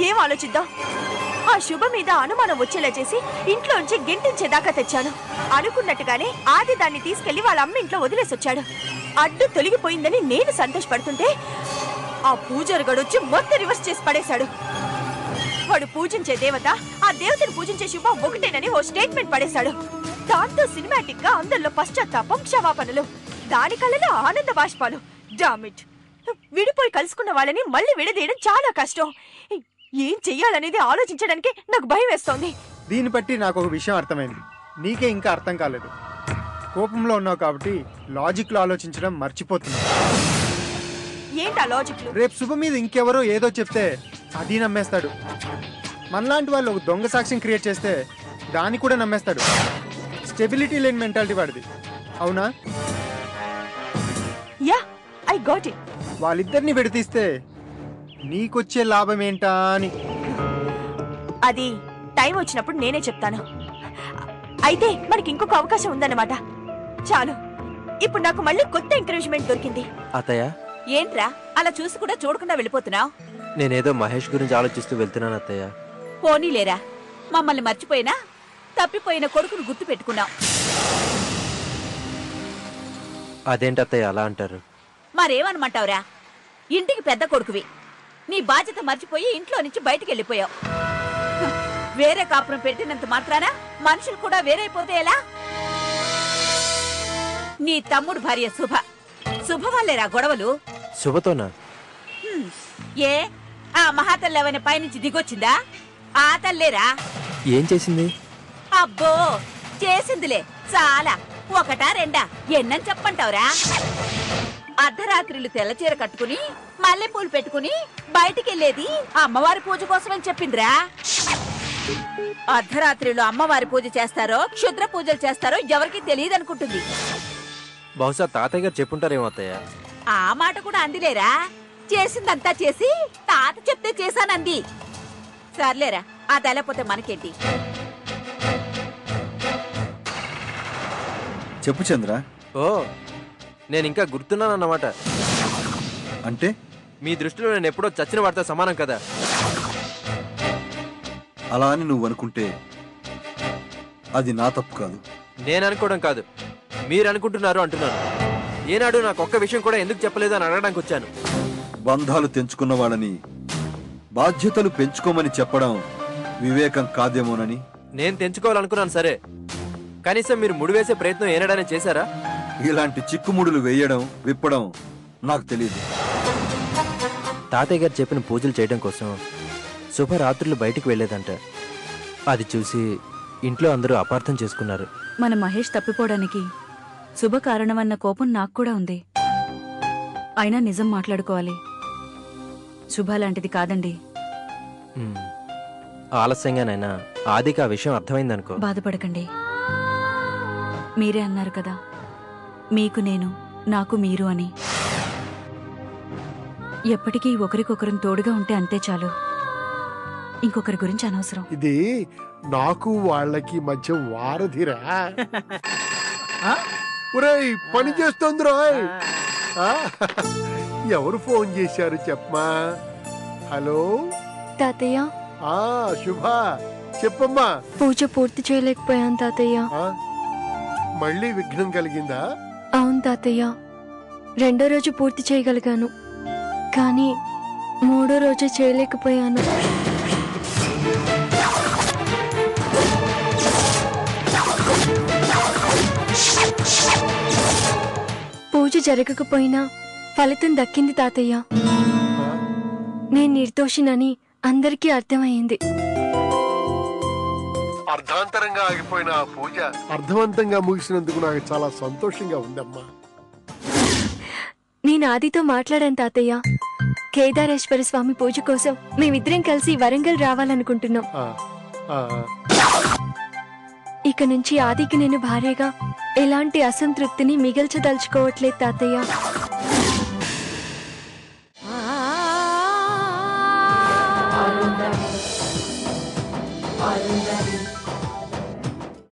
ఏం ఆలోచిద్దాం? ఆ శుభ మీద అనుమానం వచ్చేలా చేసి ఇంట్లోంచి గెంటించేదాకా తెచ్చాను. అనుకున్నట్టుగానే ఆది దాన్ని తీసుకెళ్లి వాళ్ళ అమ్మ ఇంట్లో వదిలేసొచ్చాడు. అడ్డు తొలగిపోయిందని నేను సంతోషపడుతుంటే ఆ పూజారి గడొచ్చి మొత్తం రివర్స్ చేసి పడేశాడు. వాడు పూజించే దేవత, ఆ దేవతను పూజించే శుభ ఒకటేనని ఓ స్టేట్మెంట్ పడేశాడు. దాంతో సినిమాటిక్ గా అందరిలో పశ్చాత్తాపం, క్షమాపణలు, దాని కళ్ళలో ఆనంద బాష్పాలు. డామిట్, విడిపోయి కలుసుకున్న వాళ్ళని మళ్ళీ విడదీయడం చాలా కష్టం. ఏం చెయ్యాలనేది ఆలోచించడానికి నాకు భయం వేస్తోంది. దీన్ని బట్టి నాకు ఒక విషయం అర్థమైంది. నీకే ఇంకా అర్థం కాలేదు. కోపంలో ఉన్నావు కాబట్టి లాజిక్ లో ఆలోచించడం మర్చిపోతున్నావు. ఏంటా లాజిక్? రేపు శుభ మీద ఇంకెవరో ఏదో చెప్తే అది నమ్మేస్తాడు. మనలాంటి వాళ్ళు ఒక దొంగ సాక్ష్యం క్రియేట్ చేస్తే దాన్ని కూడా నమ్మేస్తాడు. స్టెబిలిటీ లేని మెంటాలిటీ వాడిది. అవునా? Yeah, I got it. వాళ్ళిద్దరిని విడతీస్తే నీకొచ్చే లాభం ఏంటా అని. అది టైం వచ్చినప్పుడు నేనే చెప్తాను. అయితే మనకి ఇంకొక అవకాశం ఉందన్నమాట. చాలు, ఇప్పుడు నాకు మళ్ళీ కొత్త ఎంకరేజ్మెంట్ దొరికింది. అత్తయ్య, ఏంట్రా అలా చూసి కూడా చూడకుండా వెళ్ళిపోతున్నావు? నేనేదో మహేష్ గురించి ఆలోచిస్తూ వెళ్తున్నాను అత్తయ్య. పోనీలేరా, మమ్మల్ని మర్చిపోయినా తప్పిపోయిన కొడుకును గుర్తు పెట్టుకున్నావు. అదేంటి అత్తయ్య అలా అంటారు? మరేమనమంటావురా? ఇంటికి పెద్ద కొడుకువి, నీ బాధ్యత మర్చిపోయి ఇంట్లో నుంచి బయటికి వెళ్ళిపోయావు. వేరే కాపురం పెట్టినంత మాత్రాన మనుషులు కూడా వేరైపోతే ఎలా? నీ తమ్ముడు భార్య శుభ వల్లేరా గొడవలు? శుభతోనా? ఏ ఆ మహాతల్లి ఏమైనా పైనుంచి దిగొచ్చిందా? ఆ తల్లేరా. ఏం చేసింది? అబ్బో, చేసిందిలే చాలా. ఒకటా రెండా ఎన్నని చెప్పంటావురా? అర్ధరాత్రిలు తెల్లచీర కట్టుకుని మల్లెపూలు పెట్టుకుని బయటికెళ్లేది అమ్మవారి పూజ కోసమని చెప్పిండ్రా. అర్ధరాత్రిలో అమ్మవారి పూజ చేస్తారో క్షుద్ర పూజలు చేస్తారో ఎవరికి తెలియదు అనుకుంటుంది. బహుశా తాతయ్య గారు చెప్పుంటారేమో అత్తయ్య. ఆ మాట కూడా అందిలేరా. చేసిందంతా చేసి తాత చెప్తే చేశానంది. సర్లేరా, ఆ తెలపోతే మనకేంటి? చెప్పు చంద్ర. ఓ, నేను ఇంకా గుర్తున్నానన్నమాట. అంటే మీ దృష్టిలో నేను ఎప్పుడో చచ్చిన వాడితో సమానం కదా. అలా అని నువ్వు అనుకుంటే అది నా తప్పు కాదు. నేను అనుకోవడం కాదు, మీరు అనుకుంటున్నారు అంటున్నాను. ఏనాడు నాకు ఒక్క విషయం కూడా ఎందుకు చెప్పలేదు అని అడగడానికి వచ్చాను. బంధాలు తెంచుకున్న వాళ్ళని బాధ్యతలు పెంచుకోమని చెప్పడం వివేకం కాదేమోనని. నేను తెంచుకోవాలనుకున్నాను సరే, కనీసం మీరు ముడివేసే ప్రయత్నం ఏనాడనే చేశారా? ఇలాంటి చిక్కుముడులు వేయడం విప్పడం నాకు తెలియదు. తాతయ్య గారు చెప్పిన పూజలు చేయడం కోసం శుభరాత్రులు బయటికి వెళ్లేదంట. అది చూసి ఇంట్లో అందరూ అపార్థం చేసుకున్నారు. మన మహేష్ తప్పిపోవడానికి శుభ కారణమన్న కోపం నాకు కూడా ఉంది. అయినా నిజం మాట్లాడుకోవాలి. శుభ లాంటిది కాదండి. ఆలస్యంగానైనా ఆదికి ఆ విషయం అర్థమైందనుకో. బాధపడకండి. మీరే అన్నారు కదా, మీకు నేను, నాకు మీరు అని. ఎప్పటికీ ఒకరికొకరం తోడుగా ఉంటే అంతే చాలు. ఇంకొకరి గురించి అనవసరం. ఇది నాకు వాళ్ళకి మధ్య వారధిరా. ఒరేయ్, పని చేస్తోందిరా. ఎవరు ఫోన్ చేశారు చెప్పమా? హలో తాతయ్య. శుభ, చెప్పమ్మా. పూజ పూర్తి చేయలేకపోయాను తాతయ్య. మళ్ళీ విఘ్నం కలిగిందా? అవును తాతయ్య, 2వ రోజు పూర్తి చేయగలిగాను, కానీ 3వ రోజు చేయలేకపోయాను. పూజ జరగకపోయినా ఫలితం దక్కింది తాతయ్య. నేను నిర్దోషినని అందరికీ అర్థమైంది. అర్ధాంతరంగా ఆగిపోయిన ఆ పూజ అర్థవంతంగా ముగిసినందుకు నాకు చాలా సంతోషంగా ఉందమ్మా. నేను ఆదితో మాట్లాడాను తాతయ్య. కేదారేశ్వర స్వామి పూజ కోసం మేమిద్దరం కలిసి వరంగల్ రావాలనుకుంటున్నాం. ఇక నుంచి ఆదికి నేను భార్యగా ఎలాంటి అసంతృప్తిని మిగల్చదలుచుకోవట్లేదు తాతయ్య.